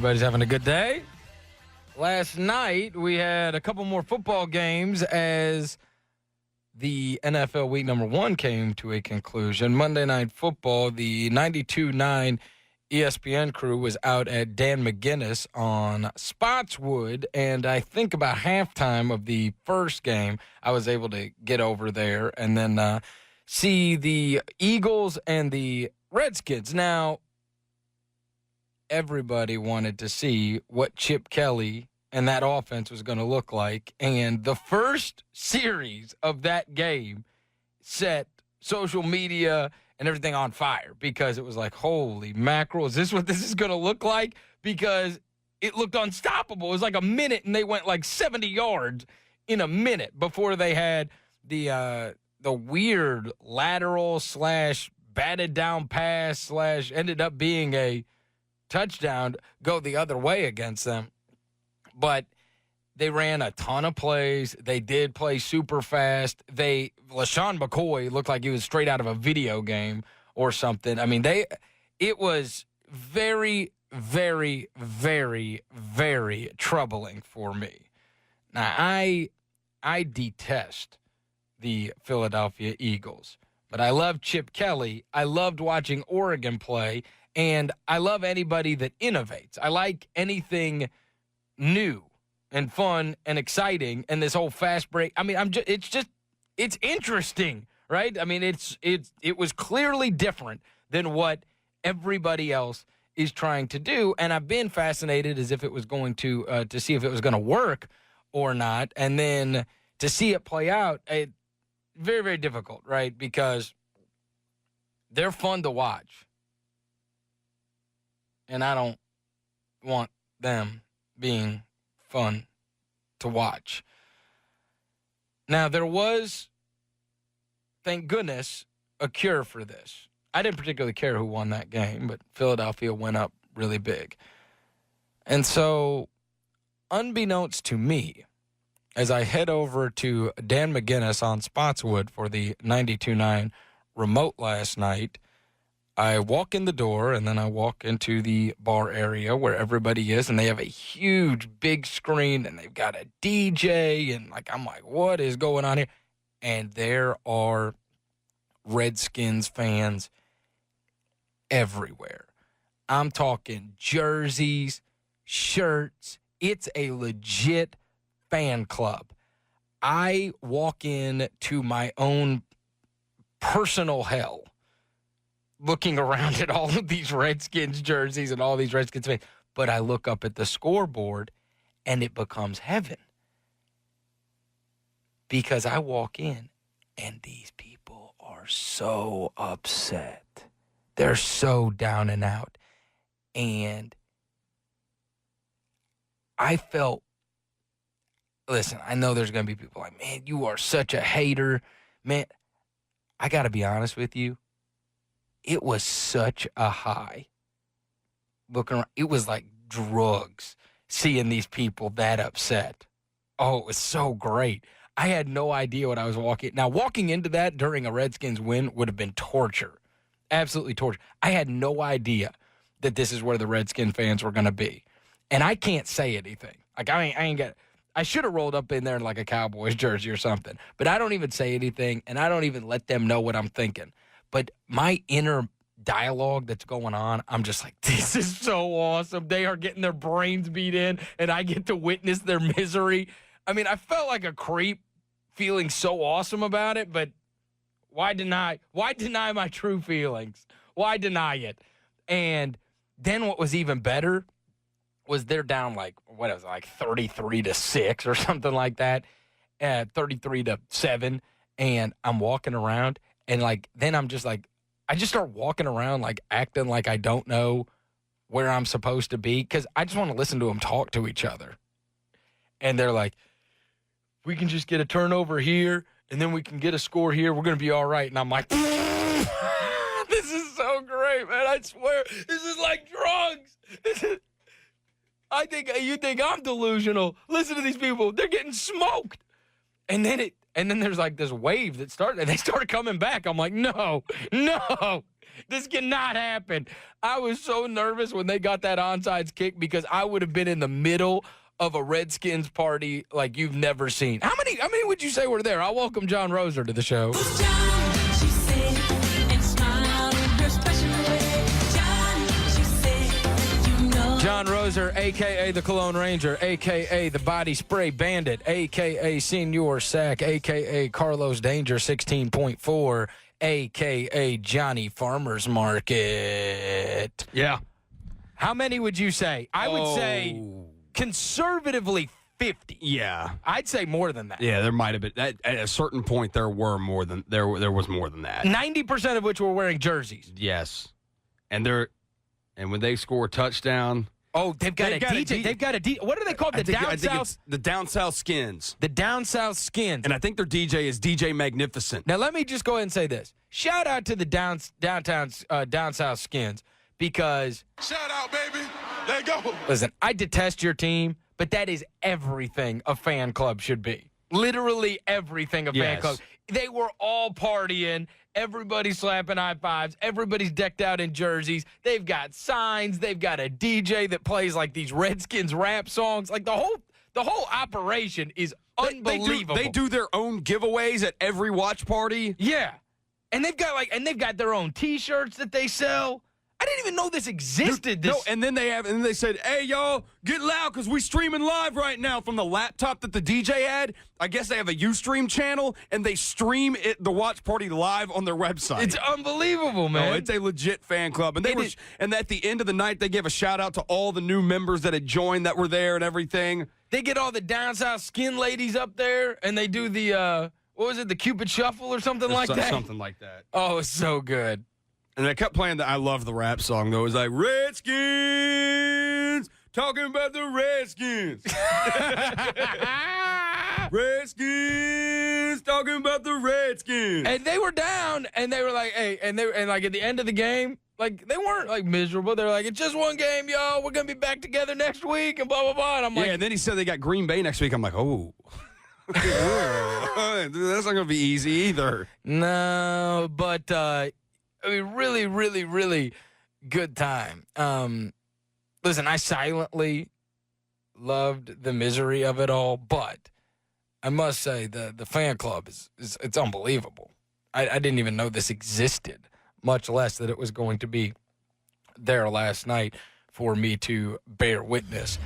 everybody's having a good day. Last night, we had a couple more football games as the NFL Week Number 1 came to a conclusion. Monday Night Football, the 92.9 ESPN crew was out at Dan McGuiness on Spotswood, and I think about halftime of the first game, I was able to get over there and then see the Eagles and the Redskins. Now, everybody wanted to see what Chip Kelly and that offense was going to look like. And the first series of that game set social media and everything on fire because it was like, holy mackerel, is this what this is going to look like? Because it looked unstoppable. It was like a minute, and they went like 70 yards in a minute before they had the weird lateral / batted down pass / ended up being a touchdown go the other way against them. But they ran a ton of plays. They did play super fast. LaShawn McCoy looked like he was straight out of a video game or something. I mean, it was very, very, very, very troubling for me. Now, I detest the Philadelphia Eagles, but I love Chip Kelly. I loved watching Oregon play. And I love anybody that innovates. I like anything new and fun and exciting. And this whole fast break. I mean, it's interesting, right? I mean, it was clearly different than what everybody else is trying to do. And I've been fascinated as if it was going to see if it was going to work or not. And then to see it play out, very, very difficult, right? Because they're fun to watch. And I don't want them being fun to watch. Now, there was, thank goodness, a cure for this. I didn't particularly care who won that game, but Philadelphia went up really big. And so, unbeknownst to me, as I head over to Dan McGuiness on Spotswood for the 92.9 remote last night, I walk in the door, and then I walk into the bar area where everybody is, and they have a huge, big screen, and they've got a DJ, and I'm like, what is going on here? And there are Redskins fans everywhere. I'm talking jerseys, shirts. It's a legit fan club. I walk in to my own personal hell looking around at all of these Redskins jerseys and all these Redskins fans. But I look up at the scoreboard, and it becomes heaven. Because I walk in, and these people are so upset. They're so down and out. And I felt, listen, I know there's going to be people like, man, you are such a hater. Man, I got to be honest with you. It was such a high. Looking around, it was like drugs seeing these people that upset. Oh, it was so great. I had no idea what I was walking. Now, walking into that during a Redskins win would have been torture. Absolutely torture. I had no idea that this is where the Redskin fans were going to be. And I can't say anything. I should have rolled up in there in like a Cowboys jersey or something. But I don't even say anything, and I don't even let them know what I'm thinking. But my inner dialogue that's going on, I'm just like, this is so awesome. They are getting their brains beat in, and I get to witness their misery. I mean, I felt like a creep feeling so awesome about it, but why deny my true feelings? Why deny it? And then what was even better was they're down 33-6 or something like that, 33-7, and I'm walking around. And, then I'm just I just start walking around, acting like I don't know where I'm supposed to be because I just want to listen to them talk to each other. And they're like, we can just get a turnover here, and then we can get a score here. We're going to be all right. And I'm like, this is so great, man. I swear, this is like drugs. You think I'm delusional. Listen to these people. They're getting smoked. And then And then there's like this wave that started, and they started coming back. I'm like, no, this cannot happen. I was so nervous when they got that onside kick because I would have been in the middle of a Redskins party like you've never seen. How many would you say were there? I'll welcome John Roser to the show. John Roser, a.k.a. the Cologne Ranger, a.k.a. the Body Spray Bandit, a.k.a. Senior Sack, a.k.a. Carlos Danger 16.4, a.k.a. Johnny Farmer's Market. Yeah. How many would you say? I would say conservatively 50. Yeah. I'd say more than that. Yeah, there might have been. At a certain point, there was more than that. 90% of which were wearing jerseys. Yes. And when they score a touchdown. Oh, they've got a DJ. They've got a DJ. What are they called? I think it's the Down South Skins. The Down South Skins. And I think their DJ is DJ Magnificent. Now, let me just go ahead and say this. Shout out to the Down South Skins because. Shout out, baby. Let go. Listen, I detest your team, but that is everything a fan club should be. Literally everything a fan club. They were all partying. Everybody's slapping high fives. Everybody's decked out in jerseys. They've got signs. They've got a DJ that plays like these Redskins rap songs. Like the whole operation is unbelievable. They do their own giveaways at every watch party. Yeah. And they've got their own T-shirts that they sell. I didn't even know this existed. And then they said, "Hey, y'all, get loud because we streaming live right now from the laptop that the DJ had." I guess they have a Ustream channel, and they stream the watch party live on their website. It's unbelievable, man. No, it's a legit fan club, and and at the end of the night, they gave a shout out to all the new members that had joined that were there and everything. They get all the Down South Skin ladies up there, and they do the what was it, the Cupid Shuffle or something like that? Something like that. Oh, it's so good. And I kept playing I love the rap song, though. It was like, Redskins, talking about the Redskins. Redskins, talking about the Redskins. And they were down, and they were like, hey, and like at the end of the game, like they weren't like miserable. They were like, it's just one game, y'all. We're going to be back together next week, and blah, blah, blah. And I'm like, yeah, and then he said they got Green Bay next week. I'm like, oh. That's not going to be easy either. No, but I mean, really, really, really good time. Listen, I silently loved the misery of it all, but I must say the fan club it's unbelievable. I didn't even know this existed, much less that it was going to be there last night for me to bear witness.